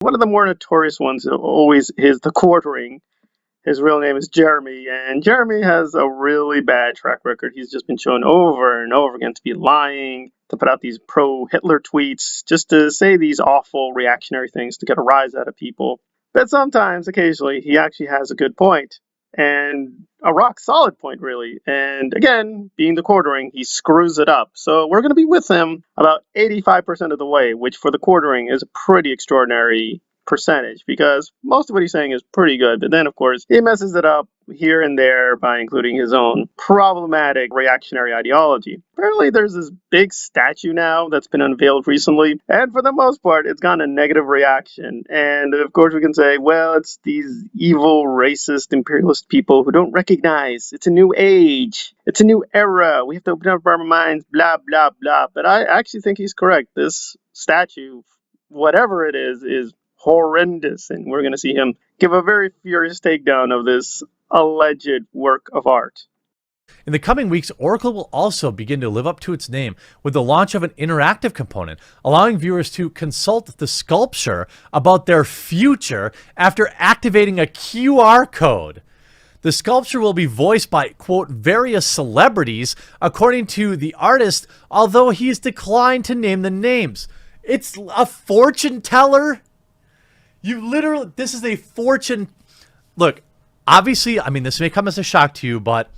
One of the more notorious ones always is the quartering. His real name is Jeremy, and Jeremy has a really bad track record. He's just been shown over and over again to be lying, to put out these pro Hitler tweets, just to say these awful reactionary things to get a rise out of people. But sometimes, occasionally, he actually has a good point, and a rock solid point, really. And again, being the quartering, he screws it up. So we're going to be with him about 85% of the way, which for the quartering is a pretty extraordinary percentage because most of what he's saying is pretty good, but then of course he messes it up here and there by including his own problematic reactionary ideology. Apparently there's this big statue now that's been unveiled recently, and for the most part it's gotten a negative reaction. And of course we can say, well, it's these evil racist imperialist people who don't recognize it's a new age, it's a new era, we have to open up our minds, blah blah blah. But I actually think he's correct. This statue, whatever it is horrendous, and we're going to see him give a very furious takedown of this alleged work of art. In the coming weeks, Oracle will also begin to live up to its name with the launch of an interactive component, allowing viewers to consult the sculpture about their future after activating a QR code. The sculpture will be voiced by, quote, various celebrities, according to the artist, although he's declined to name the names. It's a fortune teller. This is a fortune. Look, obviously, I mean, this may come as a shock to you, but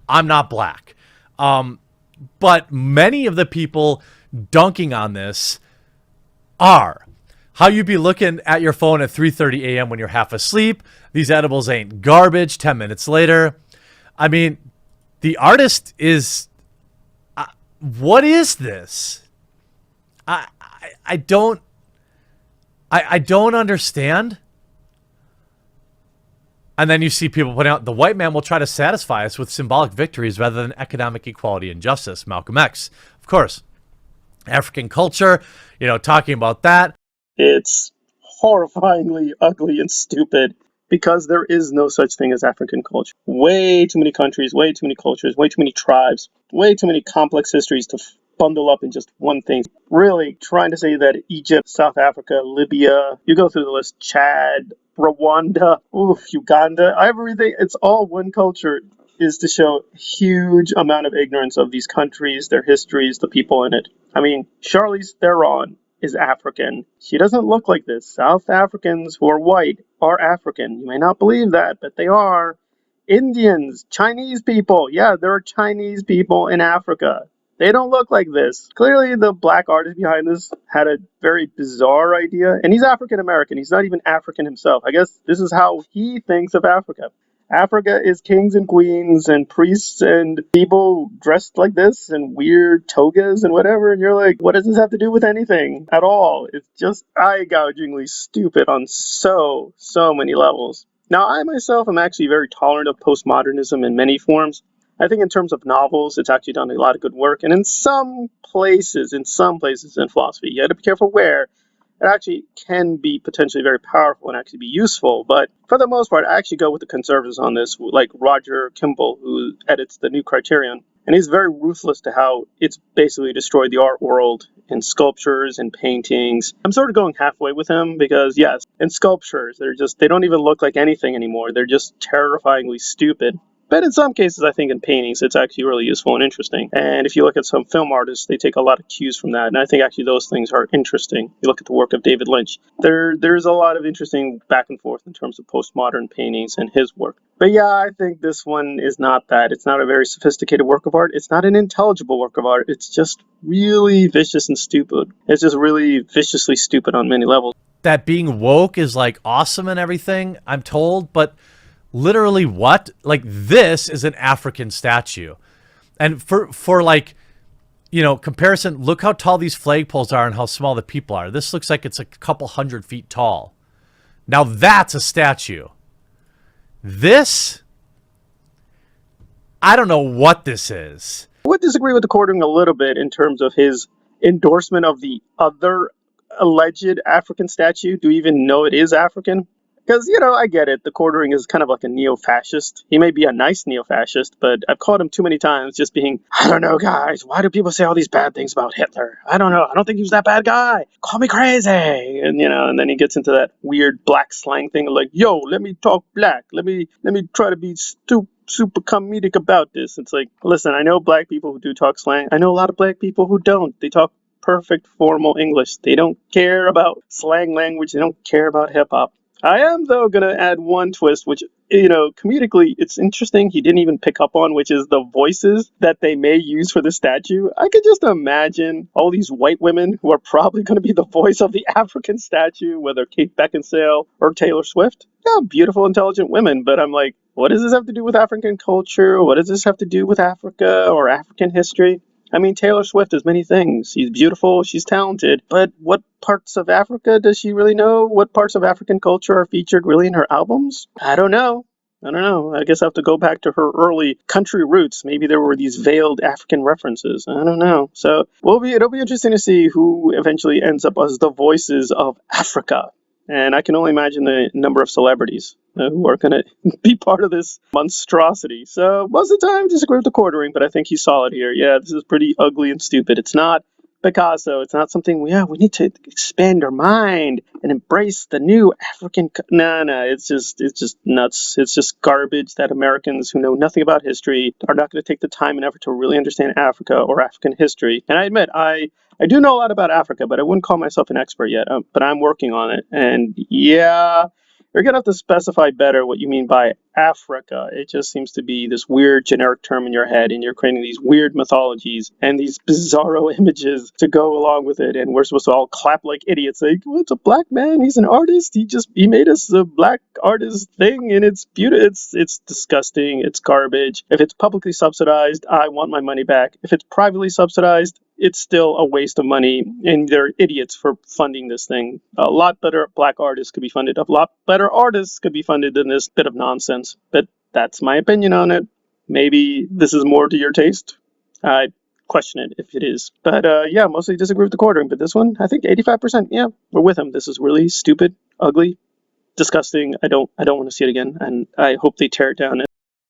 I'm not black. But many of the people dunking on this are. How you be looking at your phone at 3:30 a.m. when you're half asleep. These edibles ain't garbage 10 minutes later. I mean, the artist is... what is this? I don't understand. And then you see people putting out, the white man will try to satisfy us with symbolic victories rather than economic equality and justice. Malcolm X, of course. African culture, talking about that. It's horrifyingly ugly and stupid because there is no such thing as African culture. Way too many countries, way too many cultures, way too many tribes, way too many complex histories to bundle up in just one thing. Really trying to say that Egypt, South Africa, Libya, you go through the list, Chad, Rwanda, Uganda, everything, it's all one culture, is to show huge amount of ignorance of these countries, their histories, the people in it. I mean, Charlize Theron is African. She doesn't look like this. South Africans who are white are African. You may not believe that, but they are. Indians, Chinese people, yeah, there are Chinese people in Africa. They don't look like this. Clearly, the black artist behind this had a very bizarre idea. And he's African American. He's not even African himself. I guess this is how he thinks of Africa. Africa is kings and queens and priests and people dressed like this and weird togas and whatever. And you're like, what does this have to do with anything at all? It's just eye-gougingly stupid on so many levels. Now, I myself am actually very tolerant of postmodernism in many forms. I think in terms of novels, it's actually done a lot of good work. And in some places in philosophy, you have to be careful where it actually can be potentially very powerful and actually be useful. But for the most part, I actually go with the conservatives on this, like Roger Kimball, who edits the New Criterion. And he's very ruthless to how it's basically destroyed the art world in sculptures and paintings. I'm sort of going halfway with him because, yes, in sculptures, they don't even look like anything anymore. They're just terrifyingly stupid. But in some cases, I think in paintings, it's actually really useful and interesting. And if you look at some film artists, they take a lot of cues from that. And I think actually those things are interesting. You look at the work of David Lynch. There's a lot of interesting back and forth in terms of postmodern paintings and his work. But yeah, I think this one is not that. It's not a very sophisticated work of art. It's not an intelligible work of art. It's just really vicious and stupid. It's just really viciously stupid on many levels. That being woke is like awesome and everything, I'm told, but literally what? Like, this is an African statue. And for like, comparison, look how tall these flagpoles are and how small the people are. This looks like it's a couple 100 feet tall. Now that's a statue. This, I don't know what this is. I would disagree with the quartering a little bit in terms of his endorsement of the other alleged African statue. Do you even know it is African? Because, I get it. The quartering is kind of like a neo-fascist. He may be a nice neo-fascist, but I've caught him too many times just being, I don't know, guys. Why do people say all these bad things about Hitler? I don't know. I don't think he was that bad guy. Call me crazy. And then he gets into that weird black slang thing like, yo, let me talk black. Let me try to be super comedic about this. It's like, listen, I know black people who do talk slang. I know a lot of black people who don't. They talk perfect formal English. They don't care about slang language. They don't care about hip hop. I am, though, going to add one twist, which, comedically, it's interesting he didn't even pick up on, which is the voices that they may use for the statue. I could just imagine all these white women who are probably going to be the voice of the African statue, whether Kate Beckinsale or Taylor Swift. Yeah, beautiful, intelligent women, but I'm like, what does this have to do with African culture? What does this have to do with Africa or African history? I mean, Taylor Swift is many things. She's beautiful, she's talented, but what parts of Africa does she really know? What parts of African culture are featured really in her albums? I don't know. I guess I have to go back to her early country roots. Maybe there were these veiled African references. I don't know. So it'll be interesting to see who eventually ends up as the voices of Africa. And I can only imagine the number of celebrities who are going to be part of this monstrosity. So most of the time, I disagree with the quartering, but I think he's solid here. Yeah, this is pretty ugly and stupid. It's not Picasso. It's not something, we need to expand our mind and embrace the new African. No, it's just nuts. It's just garbage that Americans who know nothing about history are not going to take the time and effort to really understand Africa or African history. And I admit, I do know a lot about Africa, but I wouldn't call myself an expert yet. But I'm working on it. And yeah, you're going to have to specify better what you mean by Africa. It just seems to be this weird generic term in your head, and you're creating these weird mythologies and these bizarro images to go along with it. And we're supposed to all clap like idiots. Like, well, it's a black man. He's an artist. He made us a black artist thing, and it's beautiful. It's disgusting. It's garbage. If it's publicly subsidized, I want my money back. If it's privately subsidized, it's still a waste of money, and they're idiots for funding this thing. A lot better black artists could be funded. A lot better artists could be funded than this bit of nonsense. But that's my opinion on it. Maybe this is more to your taste. I question it if it is. But yeah, mostly disagree with the quartering. But this one, I think 85%, yeah, we're with him. This is really stupid, ugly, disgusting. I don't want to see it again, and I hope they tear it down.